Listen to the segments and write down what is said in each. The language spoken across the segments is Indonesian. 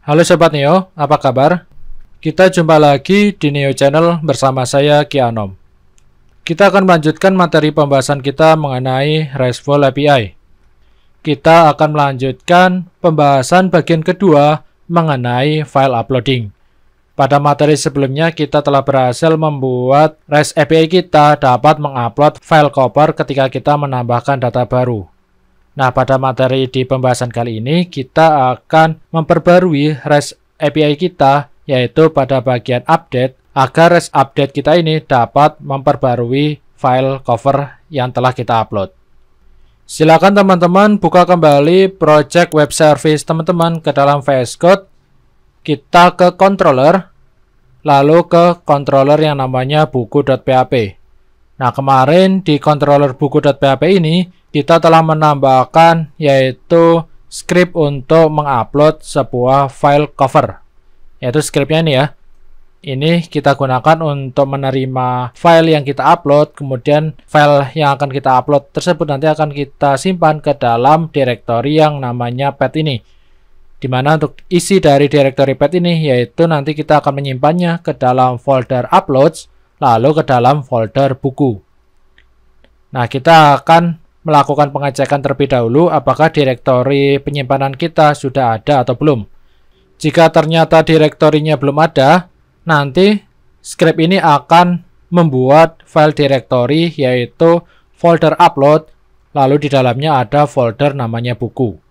Halo Sobat Neo, apa kabar? Kita jumpa lagi di Neo Channel bersama saya Ki Anom. Kita akan melanjutkan materi pembahasan kita mengenai RESTful API. Kita akan melanjutkan pembahasan bagian kedua mengenai file uploading. Pada materi sebelumnya kita telah berhasil membuat REST API kita dapat mengupload file cover ketika kita menambahkan data baru. Nah, pada materi di pembahasan kali ini, kita akan memperbarui REST API kita, yaitu pada bagian update, agar REST update kita ini dapat memperbarui file cover yang telah kita upload. Silakan teman-teman buka kembali project web service teman-teman ke dalam VS Code. Kita ke controller, lalu ke controller yang namanya buku.php. Nah, kemarin di controller buku.php ini, kita telah menambahkan yaitu script untuk mengupload sebuah file cover. Yaitu scriptnya ini ya. Ini kita gunakan untuk menerima file yang kita upload, kemudian file yang akan kita upload tersebut nanti akan kita simpan ke dalam direktori yang namanya path ini. Dimana untuk isi dari direktori path ini yaitu nanti kita akan menyimpannya ke dalam folder uploads, lalu ke dalam folder buku. Nah, kita akan melakukan pengecekan terlebih dahulu apakah direktori penyimpanan kita sudah ada atau belum. Jika ternyata direktorinya belum ada, nanti script ini akan membuat file direktori yaitu folder upload, lalu di dalamnya ada folder namanya buku.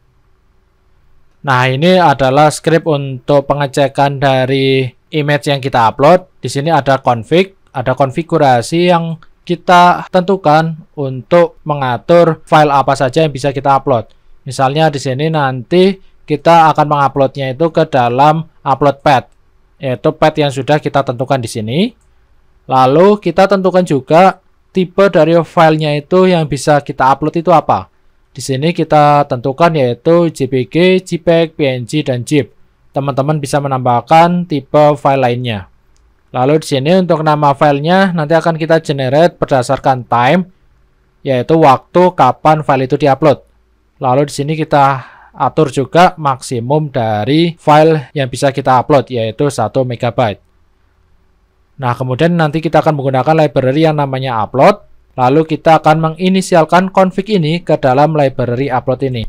Nah, ini adalah script untuk pengecekan dari image yang kita upload. Di sini ada config, ada konfigurasi yang kita tentukan untuk mengatur file apa saja yang bisa kita upload. Misalnya di sini nanti kita akan menguploadnya itu ke dalam upload path, yaitu path yang sudah kita tentukan di sini. Lalu kita tentukan juga tipe dari filenya itu yang bisa kita upload itu apa. Di sini kita tentukan yaitu JPG, JPEG, PNG, dan ZIP. Teman-teman bisa menambahkan tipe file lainnya. Lalu di sini untuk nama filenya nanti akan kita generate berdasarkan time, yaitu waktu kapan file itu diupload. Lalu di sini kita atur juga maksimum dari file yang bisa kita upload, yaitu 1 MB. Nah, kemudian nanti kita akan menggunakan library yang namanya upload. Lalu kita akan menginisialkan config ini ke dalam library upload ini.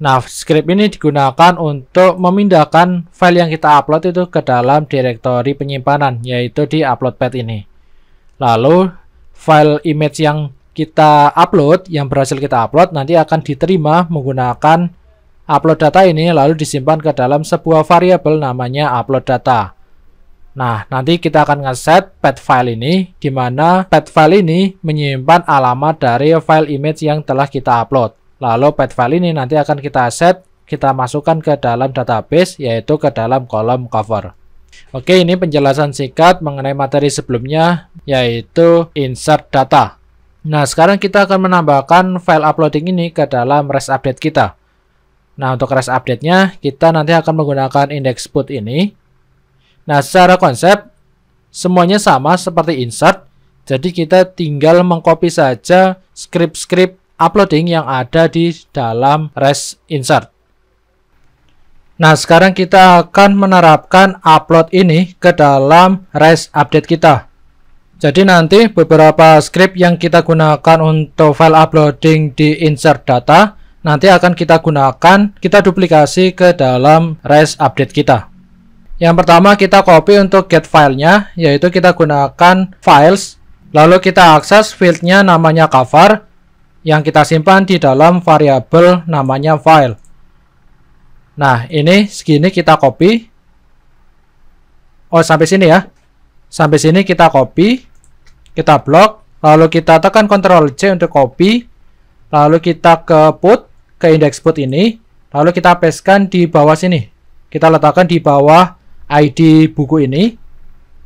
Nah, script ini digunakan untuk memindahkan file yang kita upload itu ke dalam direktori penyimpanan, yaitu di upload path ini. Lalu, file image yang kita upload, yang berhasil kita upload, nanti akan diterima menggunakan upload data ini, lalu disimpan ke dalam sebuah variabel namanya upload data. Nah, nanti kita akan ngeset path file ini, di mana path file ini menyimpan alamat dari file image yang telah kita upload. Lalu path file ini nanti akan kita set, kita masukkan ke dalam database, yaitu ke dalam kolom cover. Oke, ini penjelasan singkat mengenai materi sebelumnya, yaitu insert data. Nah, sekarang kita akan menambahkan file uploading ini ke dalam REST update kita. Nah, untuk REST update-nya, kita nanti akan menggunakan index put ini. Nah, secara konsep, semuanya sama seperti insert, jadi kita tinggal mengcopy saja script-script uploading yang ada di dalam REST insert. Nah, sekarang kita akan menerapkan upload ini ke dalam REST update kita. Jadi nanti beberapa script yang kita gunakan untuk file uploading di insert data nanti akan kita gunakan, kita duplikasi ke dalam REST update kita. Yang pertama kita copy untuk get filenya, yaitu kita gunakan files, lalu kita akses fieldnya namanya cover, yang kita simpan di dalam variabel namanya file. Nah, ini segini kita copy. Oh, sampai sini ya. Sampai sini kita copy, kita blok, lalu kita tekan Ctrl C untuk copy, lalu kita ke put, ke index put ini, lalu kita pastekan di bawah sini. Kita letakkan di bawah ID buku ini.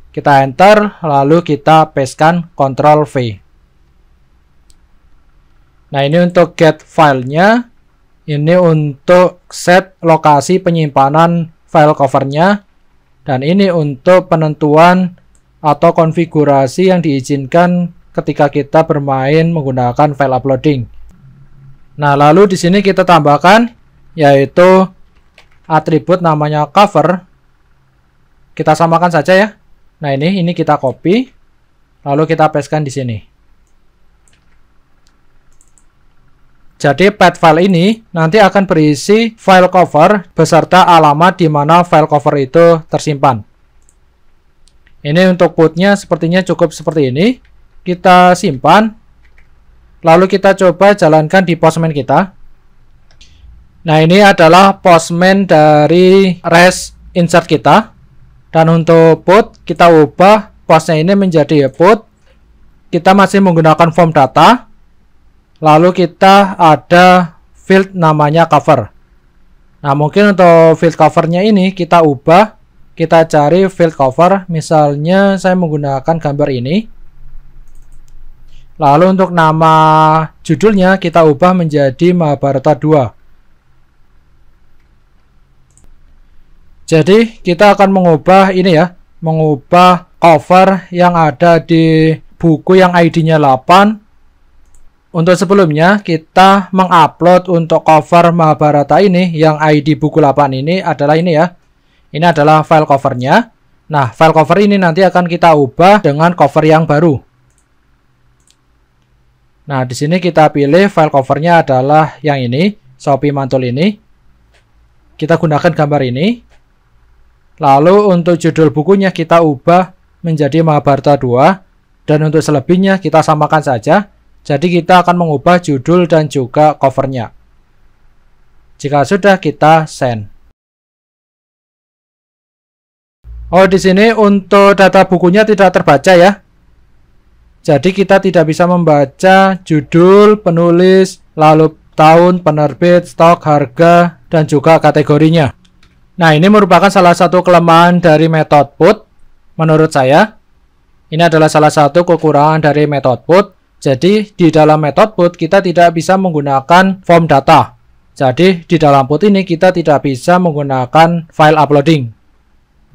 Kita enter, lalu kita pastekan Ctrl V. Nah, ini untuk get filenya, ini untuk set lokasi penyimpanan file covernya, dan ini untuk penentuan atau konfigurasi yang diizinkan ketika kita bermain menggunakan file uploading. Nah, lalu di sini kita tambahkan yaitu atribut namanya cover. Kita samakan saja ya. Nah, ini kita copy, lalu kita pastekan di sini. Jadi path file ini nanti akan berisi file cover beserta alamat di mana file cover itu tersimpan. Ini untuk putnya sepertinya cukup seperti ini. Kita simpan, lalu kita coba jalankan di Postman kita. Nah, ini adalah Postman dari REST insert kita. Dan untuk put, kita ubah postnya ini menjadi put. Kita masih menggunakan form data. Lalu kita ada field namanya cover. Nah, mungkin untuk field covernya ini kita ubah. Kita cari field cover. Misalnya saya menggunakan gambar ini. Lalu untuk nama judulnya kita ubah menjadi Mahabharata 2. Jadi kita akan mengubah ini ya. Mengubah cover yang ada di buku yang ID-nya 8. Untuk sebelumnya kita mengupload untuk cover Mahabharata ini yang ID buku 8 ini adalah ini ya. Ini adalah file covernya. Nah, file cover ini nanti akan kita ubah dengan cover yang baru. Nah, di sini kita pilih file covernya adalah yang ini, Shopee Mantul ini. Kita gunakan gambar ini. Lalu untuk judul bukunya kita ubah menjadi Mahabharata 2. Dan untuk selebihnya kita samakan saja. Jadi kita akan mengubah judul dan juga covernya. Jika sudah, kita send. Oh, di sini untuk data bukunya tidak terbaca ya. Jadi kita tidak bisa membaca judul, penulis, lalu tahun, penerbit, stok, harga, dan juga kategorinya. Nah, ini merupakan salah satu kelemahan dari metode put. Menurut saya, ini adalah salah satu kekurangan dari metode put. Jadi, di dalam metode put kita tidak bisa menggunakan form data. Jadi, di dalam put ini kita tidak bisa menggunakan file uploading.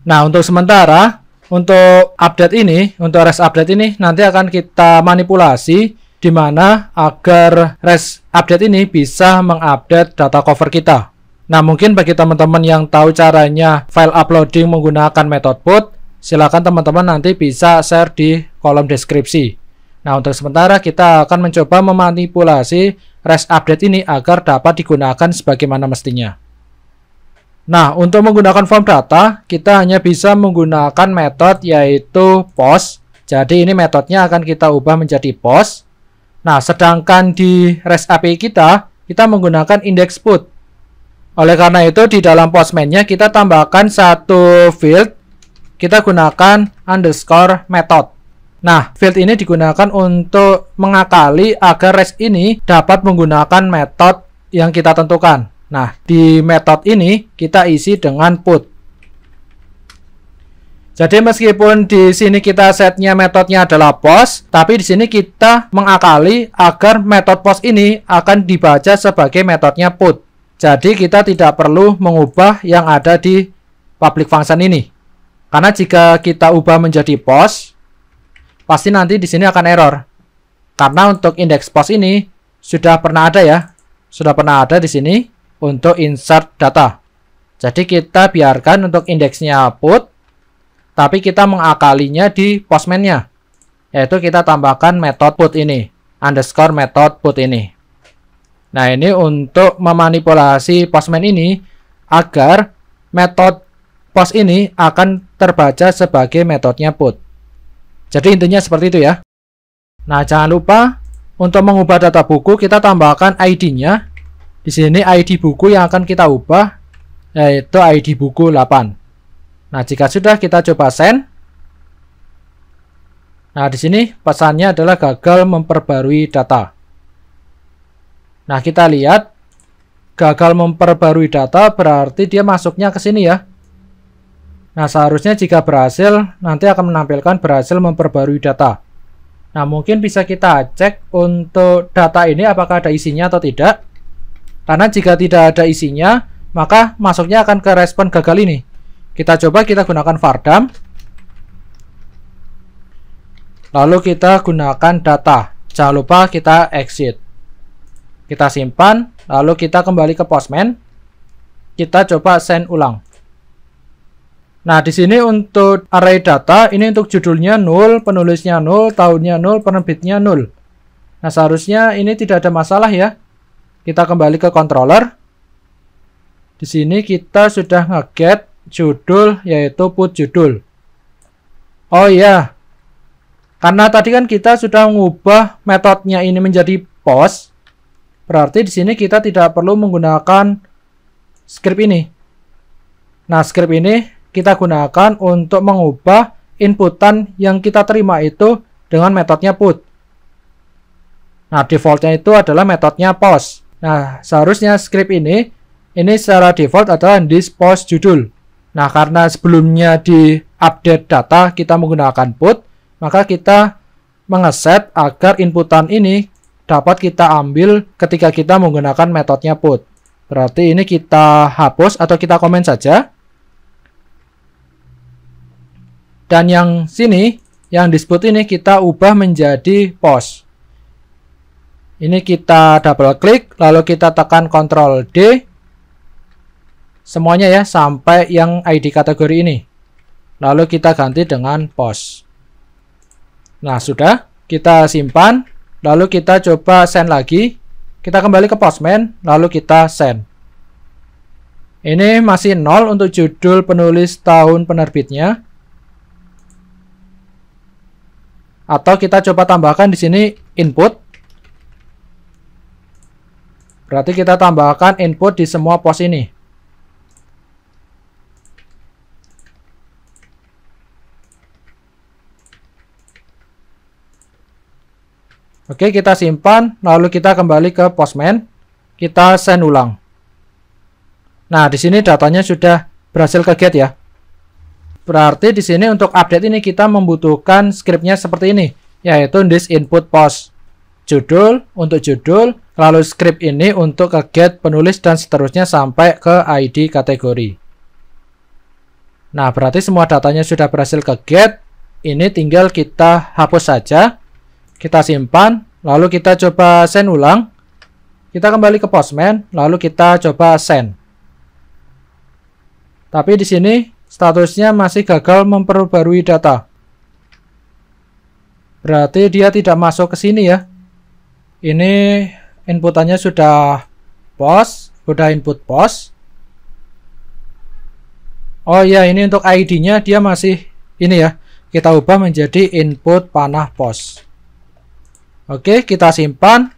Nah, untuk sementara, untuk update ini, untuk REST update ini nanti akan kita manipulasi di mana agar REST update ini bisa mengupdate data cover kita. Nah, mungkin bagi teman-teman yang tahu caranya file uploading menggunakan metode put, silakan teman-teman nanti bisa share di kolom deskripsi. Nah, untuk sementara kita akan mencoba memanipulasi REST update ini agar dapat digunakan sebagaimana mestinya. Nah, untuk menggunakan form data, kita hanya bisa menggunakan metode yaitu post. Jadi ini metodenya akan kita ubah menjadi post. Nah, sedangkan di REST API kita menggunakan index put. Oleh karena itu, di dalam postman-nya kita tambahkan satu field. Kita gunakan underscore method. Nah, field ini digunakan untuk mengakali agar REST ini dapat menggunakan metode yang kita tentukan. Nah, di metode ini kita isi dengan put. Jadi meskipun di sini kita setnya metodenya adalah post, tapi di sini kita mengakali agar metode post ini akan dibaca sebagai metodenya put. Jadi kita tidak perlu mengubah yang ada di public function ini. Karena jika kita ubah menjadi post, pasti nanti di sini akan error. Karena untuk index post ini sudah pernah ada ya. Sudah pernah ada di sini untuk insert data. Jadi kita biarkan untuk indeksnya put, tapi kita mengakalinya di postman-nya. Yaitu kita tambahkan metode put ini, underscore method put ini. Nah, ini untuk memanipulasi postman ini agar metode post ini akan terbaca sebagai metodenya put. Jadi intinya seperti itu ya. Nah, jangan lupa untuk mengubah data buku kita tambahkan ID-nya. Di sini ID buku yang akan kita ubah yaitu ID buku 8. Nah, jika sudah kita coba send. Nah, di sini pesannya adalah gagal memperbarui data. Nah, kita lihat gagal memperbarui data berarti dia masuknya ke sini ya. Nah, seharusnya jika berhasil, nanti akan menampilkan berhasil memperbarui data. Nah, mungkin bisa kita cek untuk data ini apakah ada isinya atau tidak. Karena jika tidak ada isinya, maka masuknya akan ke respon gagal ini. Kita coba, kita gunakan vardam. Lalu kita gunakan data. Jangan lupa kita exit. Kita simpan, lalu kita kembali ke postman. kita coba send ulang. Nah, di sini untuk array data, ini untuk judulnya 0, penulisnya 0, tahunnya 0, penerbitnya 0. Nah, seharusnya ini tidak ada masalah ya. Kita kembali ke controller. Di sini kita sudah nge-get judul, yaitu put judul. Oh iya, karena tadi kan kita sudah mengubah metodenya ini menjadi post, berarti di sini kita tidak perlu menggunakan script ini. Nah, script ini kita gunakan untuk mengubah inputan yang kita terima itu dengan metodenya put. Nah, defaultnya itu adalah metodenya post. Nah, seharusnya script ini secara default adalah this post judul. Nah, karena sebelumnya di update data kita menggunakan put, maka kita mengeset agar inputan ini dapat kita ambil ketika kita menggunakan metodenya put. Berarti ini kita hapus atau kita komen saja. Dan yang sini, yang disebut ini kita ubah menjadi post. Ini kita double klik, lalu kita tekan Ctrl D. Semuanya ya, sampai yang ID kategori ini. Lalu kita ganti dengan post. Nah, sudah. Kita simpan, lalu kita coba send lagi. Kita kembali ke Postman, lalu kita send. Ini masih 0 untuk judul, penulis, tahun penerbitnya. Atau kita coba tambahkan di sini input. Berarti kita tambahkan input di semua pos ini. Oke, kita simpan, lalu kita kembali ke Postman. Kita send ulang. Nah, di sini datanya sudah berhasil ke-get ya. Berarti di sini untuk update ini kita membutuhkan scriptnya seperti ini, yaitu this input post. Judul untuk judul, lalu script ini untuk ke-get penulis dan seterusnya sampai ke ID kategori. Nah, berarti semua datanya sudah berhasil ke-get. Ini tinggal kita hapus saja. Kita simpan, lalu kita coba send ulang. Kita kembali ke Postman, lalu kita coba send. Tapi di sini statusnya masih gagal memperbarui data. Berarti dia tidak masuk ke sini ya. Ini inputannya sudah post, sudah input post. Oh ya, ini untuk ID-nya dia masih ini ya. Kita ubah menjadi input panah post. Oke, kita simpan.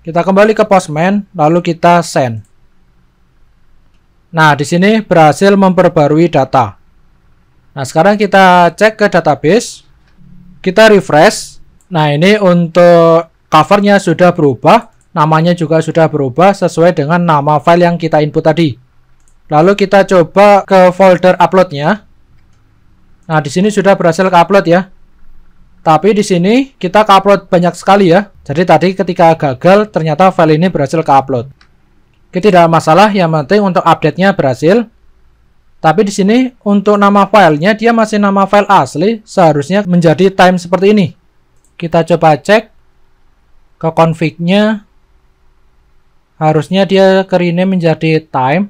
Kita kembali ke Postman, lalu kita send. Nah, di sini berhasil memperbarui data. Nah, sekarang kita cek ke database. Kita refresh. Nah, ini untuk covernya sudah berubah. Namanya juga sudah berubah sesuai dengan nama file yang kita input tadi. Lalu kita coba ke folder uploadnya. Nah, di sini sudah berhasil ke-upload ya. Tapi di sini kita ke-upload banyak sekali ya. Jadi tadi ketika gagal, ternyata file ini berhasil ke-upload. Oke, tidak masalah, yang penting untuk update-nya berhasil. Tapi di sini untuk nama filenya dia masih nama file asli, seharusnya menjadi time seperti ini. Kita coba cek ke config-nya. Harusnya dia ke rename menjadi time.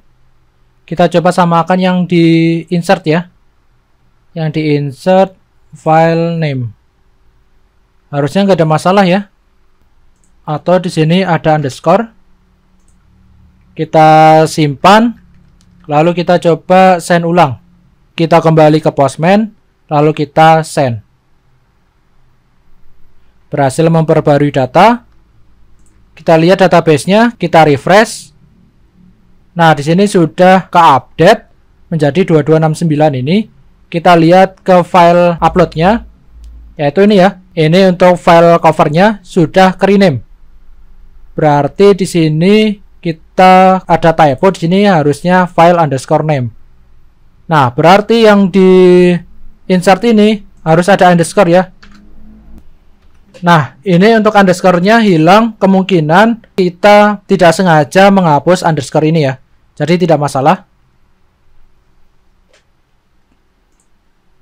Kita coba samakan yang di insert ya. Yang di insert file name. Harusnya nggak ada masalah ya. Atau di sini ada underscore. Kita simpan, lalu kita coba send ulang. Kita kembali ke Postman, lalu kita send. Berhasil memperbarui data. Kita lihat database-nya, kita refresh. Nah, di sini sudah ke-update menjadi 2269 ini. Kita lihat ke file upload-nya, yaitu ini ya. Ini untuk file cover-nya sudah ke-rename. Berarti di sini kita ada typo, di sini harusnya file underscore name. Nah, berarti yang di insert ini harus ada underscore ya. Nah, ini untuk underscore-nya hilang, kemungkinan kita tidak sengaja menghapus underscore ini ya. Jadi tidak masalah.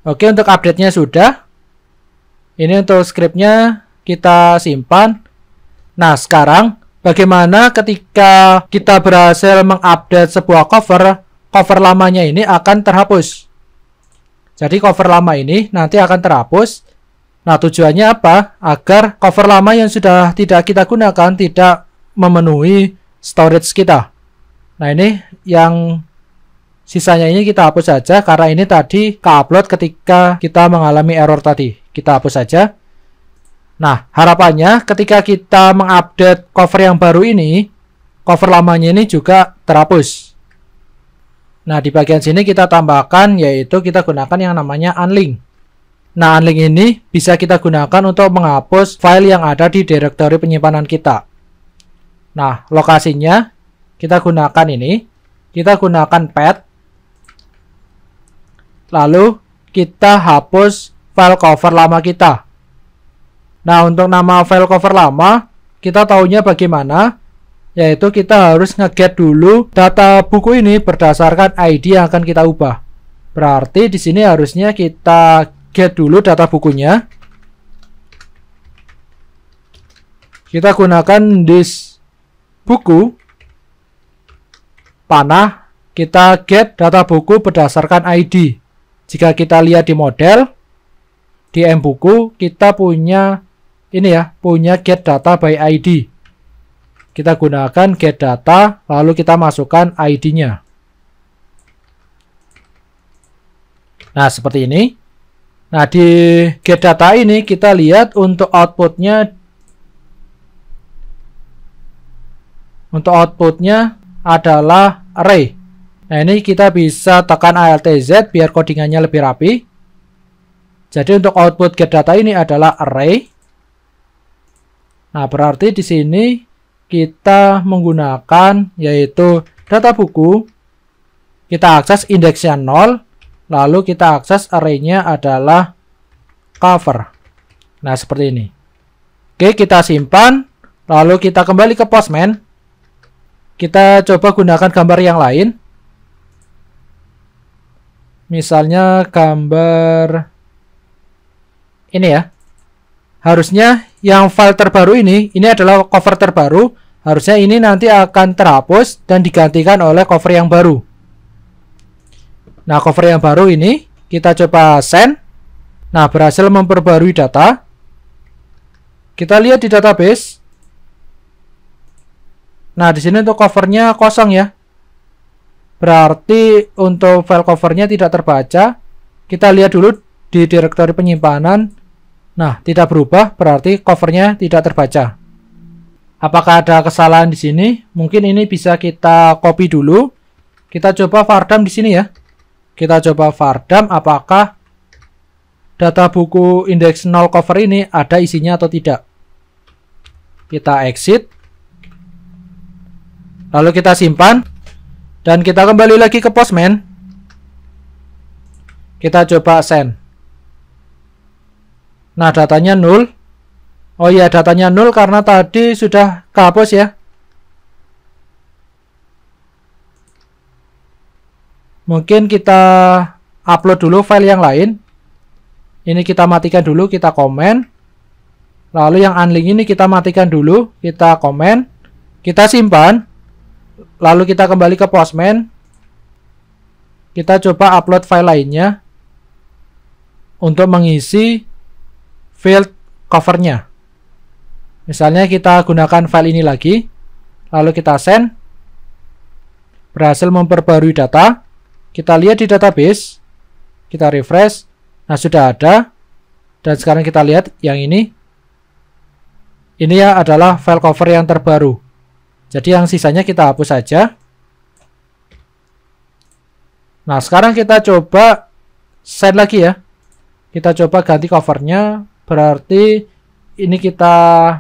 Oke, untuk update-nya sudah. Ini untuk script-nya kita simpan. Nah, sekarang bagaimana ketika kita berhasil mengupdate sebuah cover, cover lamanya ini akan terhapus. Jadi cover lama ini nanti akan terhapus. Nah, tujuannya apa? Agar cover lama yang sudah tidak kita gunakan tidak memenuhi storage kita. Nah, ini yang sisanya ini kita hapus saja karena ini tadi ke-upload ketika kita mengalami error tadi. Kita hapus saja. Nah, harapannya ketika kita mengupdate cover yang baru ini, cover lamanya ini juga terhapus. Nah, di bagian sini kita tambahkan, yaitu kita gunakan yang namanya unlink. Nah, unlink ini bisa kita gunakan untuk menghapus file yang ada di direktori penyimpanan kita. Nah, lokasinya kita gunakan ini. Kita gunakan path. Lalu kita hapus file cover lama kita. Nah, untuk nama file cover lama, kita tahunya bagaimana? Yaitu kita harus nge-get dulu data buku ini berdasarkan ID yang akan kita ubah. Berarti di sini harusnya kita get dulu data bukunya. Kita gunakan disk buku panah, kita get data buku berdasarkan ID. Jika kita lihat di model, di M buku, kita punya ini ya, punya get data by ID. Kita gunakan get data, lalu kita masukkan ID-nya. Nah, seperti ini. Nah, di get data ini kita lihat untuk outputnya. Untuk outputnya adalah array. Nah, ini kita bisa tekan Alt Z biar codingannya lebih rapi. Jadi untuk output get data ini adalah array. Nah, berarti di sini kita menggunakan yaitu data buku. Kita akses indeksnya 0, lalu kita akses array-nya adalah cover. Nah, seperti ini. Oke, kita simpan, lalu kita kembali ke Postman. Kita coba gunakan gambar yang lain. Misalnya gambar ini ya. Harusnya yang file terbaru ini adalah cover terbaru. Harusnya ini nanti akan terhapus dan digantikan oleh cover yang baru. Nah, cover yang baru ini kita coba send. Nah, berhasil memperbarui data. Kita lihat di database. Nah, di sini untuk covernya kosong ya. Berarti untuk file covernya tidak terbaca. Kita lihat dulu di direktori penyimpanan. Nah, tidak berubah, berarti covernya tidak terbaca. Apakah ada kesalahan di sini? Mungkin ini bisa kita copy dulu. Kita coba vardam di sini ya. Kita coba vardam apakah data buku indeks 0 cover ini ada isinya atau tidak. Kita exit. Lalu kita simpan. Dan kita kembali lagi ke Postman. Kita coba send. Nah, datanya 0. Oh iya, datanya 0 karena tadi sudah kehapus ya. Mungkin kita upload dulu file yang lain. Ini kita matikan dulu, kita komen. Lalu yang unlink ini kita matikan dulu, kita komen. Kita simpan. Lalu kita kembali ke Postman. Kita coba upload file lainnya untuk mengisi field covernya. Misalnya kita gunakan file ini lagi, lalu kita send. Berhasil memperbarui data. Kita lihat di database, kita refresh. Nah, sudah ada. Dan sekarang kita lihat yang ini. Ini ya adalah file cover yang terbaru. Jadi yang sisanya kita hapus saja. Nah, sekarang kita coba send lagi ya. Kita coba ganti covernya. Berarti ini kita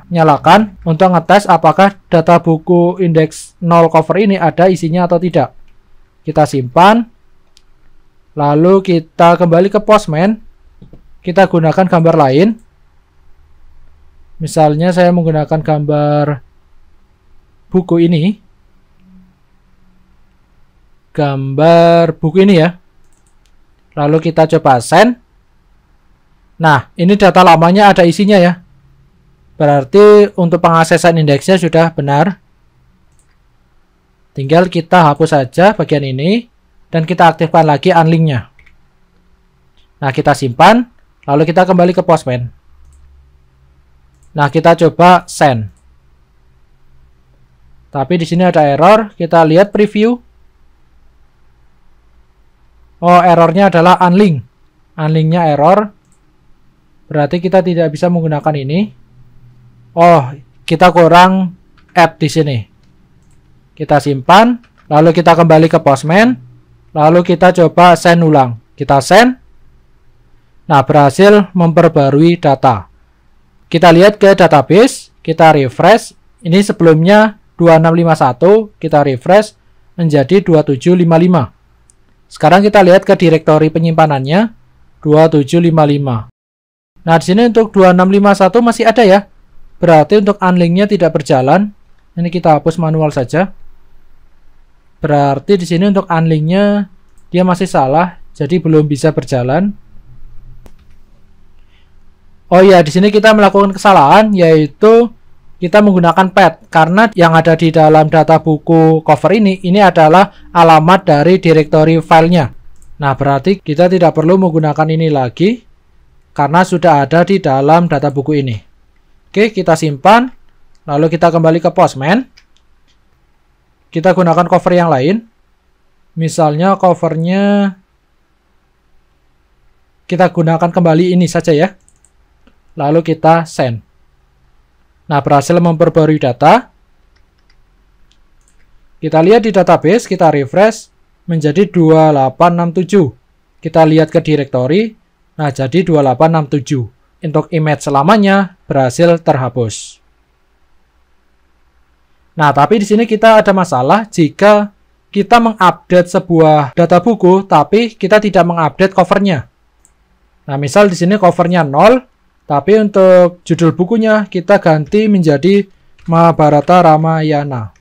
nyalakan untuk ngetes apakah data buku indeks 0 cover ini ada isinya atau tidak. Kita simpan. Lalu kita kembali ke Postman. Kita gunakan gambar lain. Misalnya saya menggunakan gambar buku ini. Gambar buku ini ya. Lalu kita coba send. Nah, ini data lamanya ada isinya ya. Berarti untuk pengaksesan indeksnya sudah benar. Tinggal kita hapus saja bagian ini dan kita aktifkan lagi unlinknya. Nah, kita simpan, lalu kita kembali ke Postman. Nah, kita coba send. Tapi di sini ada error, kita lihat preview. Oh, errornya adalah unlink. Unlinknya error. Berarti kita tidak bisa menggunakan ini. Oh, kita kurang app di sini. Kita simpan, lalu kita kembali ke Postman, lalu kita coba send ulang. Kita send. Nah, berhasil memperbarui data. Kita lihat ke database, kita refresh. Ini sebelumnya 2651, kita refresh menjadi 2755. Sekarang kita lihat ke direktori penyimpanannya 2755. Nah, di sini untuk 2651 masih ada ya. Berarti untuk unlinknya tidak berjalan. Ini kita hapus manual saja. Berarti di sini untuk unlinknya dia masih salah, jadi belum bisa berjalan. Oh ya, di sini kita melakukan kesalahan, yaitu kita menggunakan pad, karena yang ada di dalam data buku cover ini adalah alamat dari direktori filenya. Nah, berarti kita tidak perlu menggunakan ini lagi, karena sudah ada di dalam data buku ini. Oke, kita simpan, lalu kita kembali ke Postman. Kita gunakan cover yang lain. Misalnya covernya kita gunakan kembali ini saja ya. Lalu kita send. Nah, berhasil memperbarui data. Kita lihat di database, kita refresh menjadi 2867. Kita lihat ke direktori. Nah, jadi 2867. Untuk image selamanya berhasil terhapus. Nah, tapi di sini kita ada masalah jika kita mengupdate sebuah data buku, tapi kita tidak mengupdate covernya. Nah, misal di sini covernya 0, tapi untuk judul bukunya kita ganti menjadi Mahabharata Ramayana.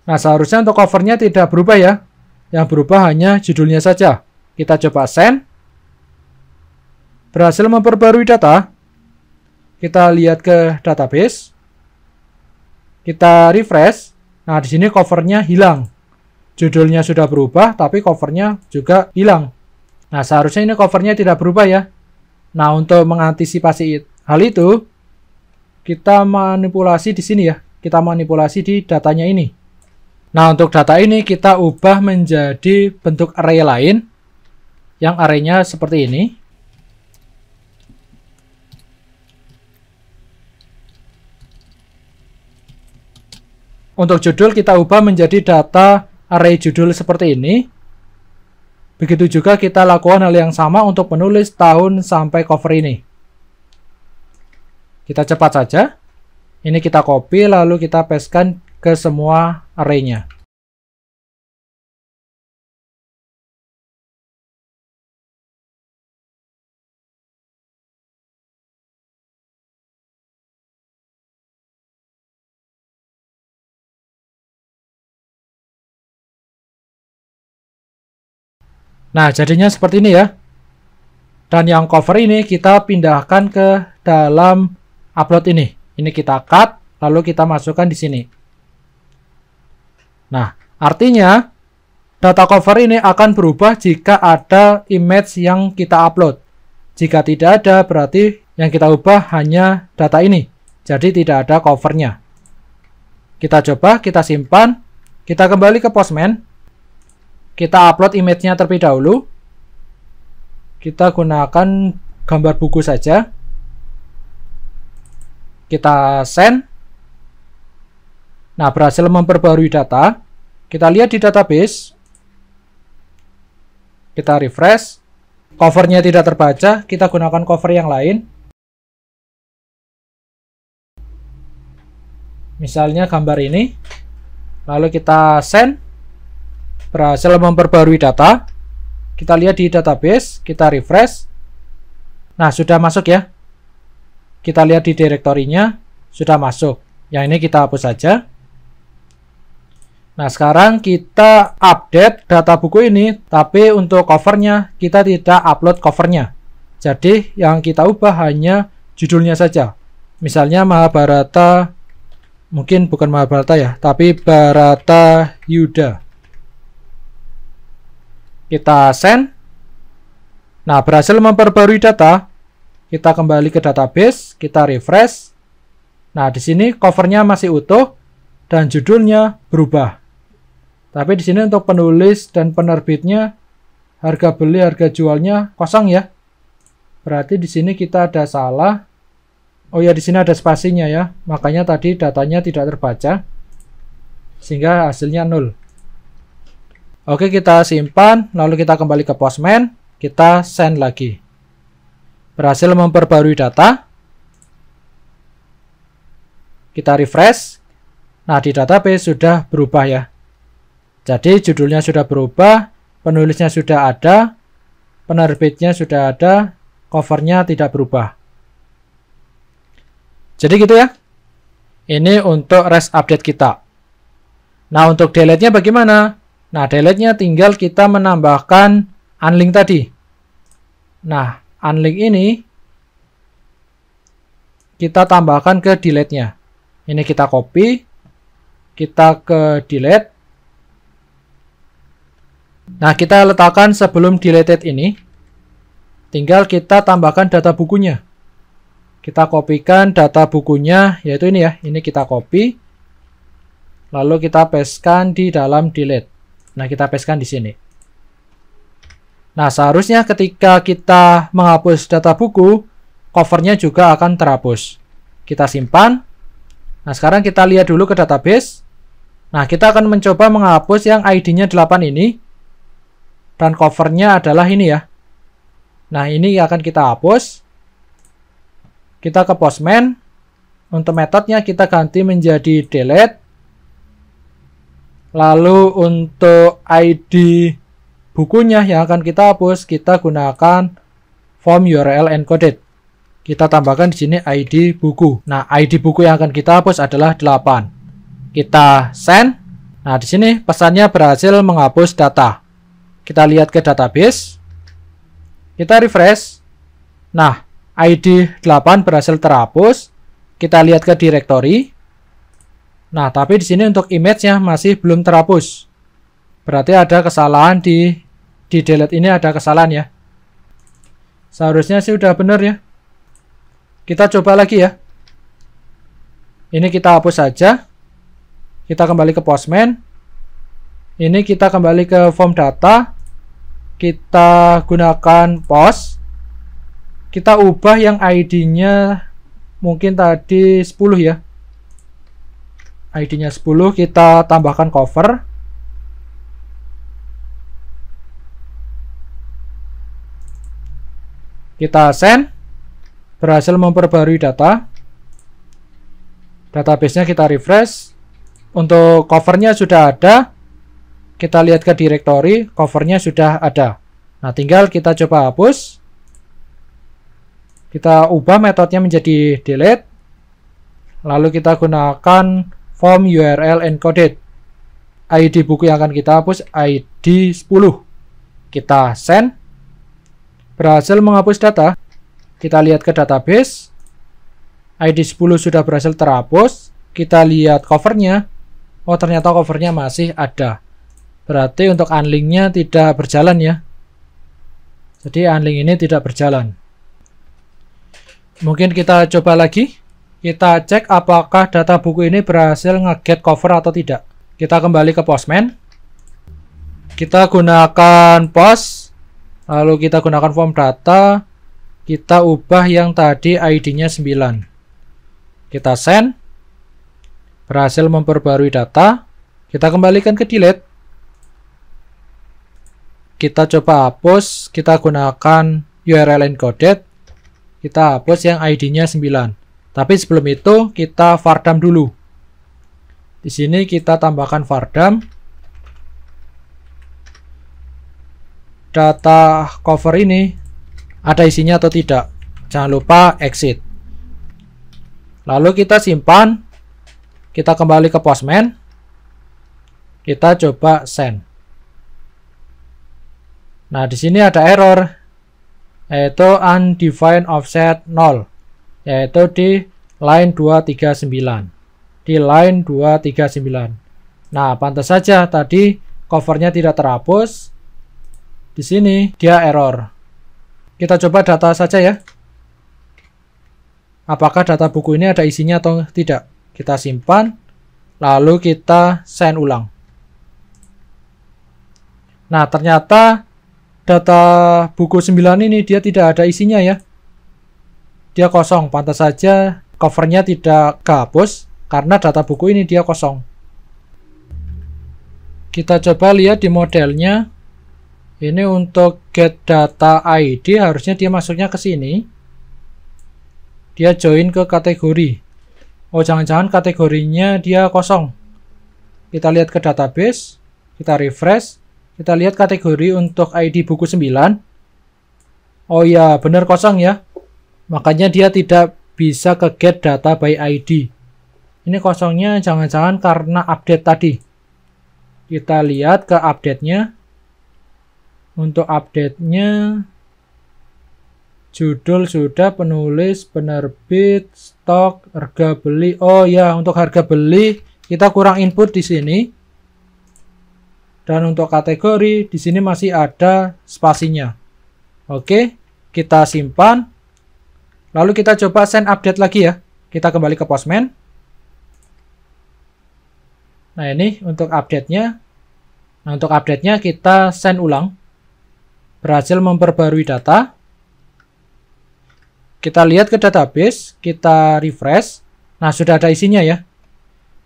Nah, seharusnya untuk covernya tidak berubah ya. Yang berubah hanya judulnya saja. Kita coba send. Berhasil memperbarui data. Kita lihat ke database. Kita refresh. Nah, di sini covernya hilang. Judulnya sudah berubah, tapi covernya juga hilang. Nah, seharusnya ini covernya tidak berubah ya. Nah, untuk mengantisipasi hal itu, kita manipulasi di sini ya. Kita manipulasi di datanya ini. Nah, untuk data ini kita ubah menjadi bentuk array lain. Yang arraynya seperti ini. Untuk judul kita ubah menjadi data array judul seperti ini. Begitu juga kita lakukan hal yang sama untuk penulis tahun sampai cover ini. Kita cepat saja. Ini kita copy lalu kita pastekan ke semua array-nya. Nah, jadinya seperti ini ya. Dan yang cover ini kita pindahkan ke dalam upload ini. Ini kita cut, lalu kita masukkan di sini. Nah, artinya data cover ini akan berubah jika ada image yang kita upload. Jika tidak ada, berarti yang kita ubah hanya data ini. Jadi tidak ada covernya. Kita coba, kita simpan. Kita kembali ke Postman. Kita upload image-nya terlebih dahulu. Kita gunakan gambar buku saja. Kita send. Nah, berhasil memperbarui data. Kita lihat di database. Kita refresh. Covernya tidak terbaca. Kita gunakan cover yang lain. Misalnya gambar ini. Lalu kita send. Berhasil memperbarui data. Kita lihat di database, kita refresh. Nah, sudah masuk ya. Kita lihat di direktorinya, sudah masuk. Yang ini kita hapus saja. Nah, sekarang kita update data buku ini, tapi untuk covernya kita tidak upload covernya. Jadi, yang kita ubah hanya judulnya saja. Misalnya Mahabharata, mungkin bukan Mahabharata ya, tapi Bharata Yuda. Kita send. Nah, berhasil memperbarui data. Kita kembali ke database, kita refresh. Nah, di sini covernya masih utuh dan judulnya berubah. Tapi di sini untuk penulis dan penerbitnya, harga beli, harga jualnya kosong ya. Berarti di sini kita ada salah. Oh ya, di sini ada spasinya ya. Makanya tadi datanya tidak terbaca. Sehingga hasilnya 0. Oke, kita simpan. Lalu kita kembali ke Postman. Kita send lagi. Berhasil memperbarui data. Kita refresh. Nah, di database sudah berubah ya. Jadi judulnya sudah berubah, penulisnya sudah ada, penerbitnya sudah ada, covernya tidak berubah. Jadi gitu ya. Ini untuk REST update kita. Nah, untuk delete-nya bagaimana? Nah, delete-nya tinggal kita menambahkan unlink tadi. Nah, unlink ini kita tambahkan ke delete-nya. Ini kita copy, kita ke delete. Nah, kita letakkan sebelum deleted ini. Tinggal kita tambahkan data bukunya. Kita kopikan data bukunya, yaitu ini ya. Ini kita copy. Lalu kita pastekan di dalam delete. Nah, kita pastekan di sini. Nah, seharusnya ketika kita menghapus data buku, covernya juga akan terhapus. Kita simpan. Nah, sekarang kita lihat dulu ke database. Nah, kita akan mencoba menghapus yang ID-nya 8 ini. Dan covernya adalah ini ya. Nah, ini akan kita hapus. Kita ke Postman. Untuk metodenya kita ganti menjadi delete. Lalu untuk ID bukunya yang akan kita hapus, kita gunakan form URL encoded. Kita tambahkan di sini ID buku. Nah, ID buku yang akan kita hapus adalah 8. Kita send. Nah, di sini pesannya berhasil menghapus data. Kita lihat ke database. Kita refresh. Nah, ID 8 berhasil terhapus. Kita lihat ke directory. Nah, tapi di sini untuk image-nya masih belum terhapus. Berarti ada kesalahan di delete ini, ada kesalahan ya. Seharusnya sih udah benar ya. Kita coba lagi ya. Ini kita hapus saja. Kita kembali ke Postman. Ini kita kembali ke form data. Kita gunakan post. Kita ubah yang ID-nya mungkin tadi 10 ya. ID-nya 10, kita tambahkan cover. Kita send. Berhasil memperbarui data. Database-nya kita refresh. Untuk covernya sudah ada. Kita lihat ke directory, covernya sudah ada. Nah, tinggal kita coba hapus. Kita ubah metodenya menjadi delete. Lalu kita gunakan form URL encoded. ID buku yang akan kita hapus ID 10. Kita send. Berhasil menghapus data. Kita lihat ke database. ID 10 sudah berhasil terhapus. Kita lihat covernya. Oh, ternyata covernya masih ada. Berarti untuk unlinknya tidak berjalan ya. Jadi unlink ini tidak berjalan. Mungkin kita coba lagi. Kita cek apakah data buku ini berhasil nge-get cover atau tidak. Kita kembali ke Postman. Kita gunakan post. Lalu kita gunakan form data. Kita ubah yang tadi ID-nya 9. Kita send. Berhasil memperbarui data. Kita kembalikan ke delete. Kita coba hapus. Kita gunakan URL encoded. Kita hapus yang ID-nya 9. Tapi sebelum itu kita vardam dulu. Di sini kita tambahkan vardam. Data cover ini ada isinya atau tidak. Jangan lupa exit. Lalu kita simpan. Kita kembali ke Postman. Kita coba send. Nah, di sini ada error, yaitu undefined offset 0. yaitu di line 239. Di line 239. Nah, pantas saja tadi covernya tidak terhapus. Di sini dia error. Kita coba data saja ya. Apakah data buku ini ada isinya atau tidak? Kita simpan, lalu kita send ulang. Nah, ternyata data buku 9 ini dia tidak ada isinya ya. Dia kosong, pantas saja covernya tidak kehapus karena data buku ini dia kosong. Kita coba lihat di modelnya. Ini untuk get data ID, harusnya dia masuknya ke sini. Dia join ke kategori. Oh, jangan-jangan kategorinya dia kosong. Kita lihat ke database, kita refresh, kita lihat kategori untuk ID buku 9. Oh ya, benar kosong ya. Makanya dia tidak bisa ke get data by ID. Ini kosongnya jangan-jangan karena update tadi. Kita lihat ke update-nya. Untuk update-nya, judul sudah, penulis, penerbit, stok, harga beli. Oh ya, untuk harga beli kita kurang input di sini. Dan untuk kategori di sini masih ada spasinya. Oke, kita simpan. Lalu kita coba send update lagi ya. Kita kembali ke Postman. Nah, ini untuk update-nya. Nah, untuk update-nya kita send ulang. Berhasil memperbarui data. Kita lihat ke database, kita refresh. Nah, sudah ada isinya ya.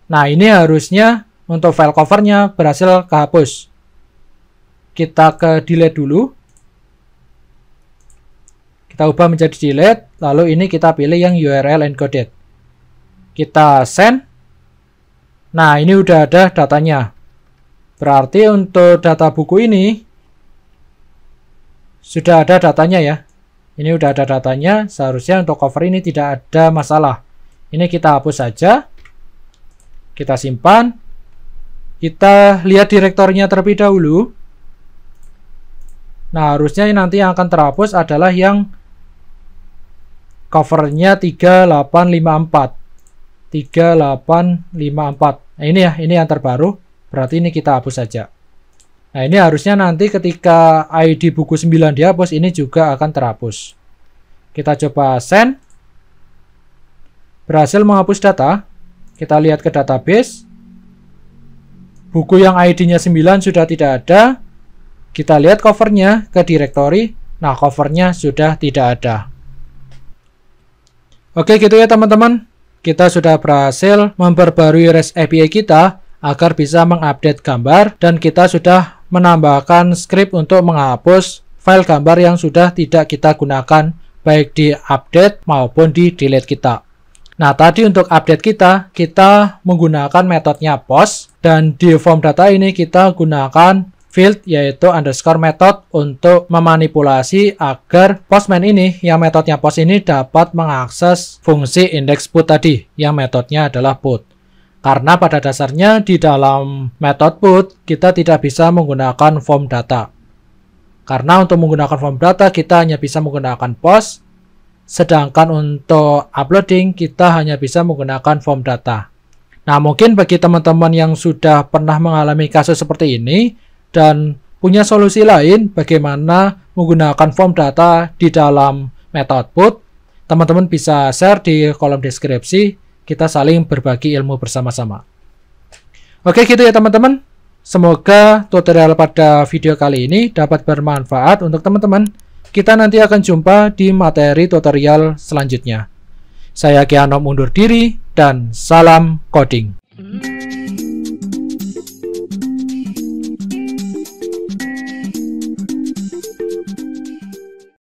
Nah, ini harusnya untuk file covernya berhasil kehapus. Kita ke delete dulu. Kita ubah menjadi delete, lalu ini kita pilih yang URL encoded. Kita send. Nah, ini udah ada datanya. Berarti untuk data buku ini sudah ada datanya ya. Ini udah ada datanya, seharusnya untuk cover ini tidak ada masalah. Ini kita hapus saja. Kita simpan. Kita lihat direktorinya terlebih dahulu. Nah, harusnya nanti yang akan terhapus adalah yang covernya 3854. 3854. Nah, ini ya, ini yang terbaru. Berarti ini kita hapus saja. Nah, ini harusnya nanti ketika ID buku 9 dihapus, ini juga akan terhapus. Kita coba send. Berhasil menghapus data. Kita lihat ke database. Buku yang ID-nya 9 sudah tidak ada. Kita lihat covernya ke directory. Nah, covernya sudah tidak ada. Oke, gitu ya teman-teman. Kita sudah berhasil memperbarui REST API kita agar bisa mengupdate gambar, dan kita sudah menambahkan script untuk menghapus file gambar yang sudah tidak kita gunakan baik di update maupun di delete kita. Nah, tadi untuk update kita menggunakan metodenya post, dan di form data ini kita gunakan field yaitu underscore method untuk memanipulasi agar Postman ini yang metodenya post ini dapat mengakses fungsi index put tadi yang metodenya adalah put. Karena pada dasarnya di dalam method put kita tidak bisa menggunakan form data. Karena untuk menggunakan form data kita hanya bisa menggunakan post, sedangkan untuk uploading kita hanya bisa menggunakan form data. Nah, mungkin bagi teman-teman yang sudah pernah mengalami kasus seperti ini dan punya solusi lain bagaimana menggunakan form data di dalam method put, teman-teman bisa share di kolom deskripsi. Kita saling berbagi ilmu bersama-sama. Oke, gitu ya teman-teman. Semoga tutorial pada video kali ini dapat bermanfaat untuk teman-teman. Kita nanti akan jumpa di materi tutorial selanjutnya. Saya Ki Anom undur diri dan salam coding.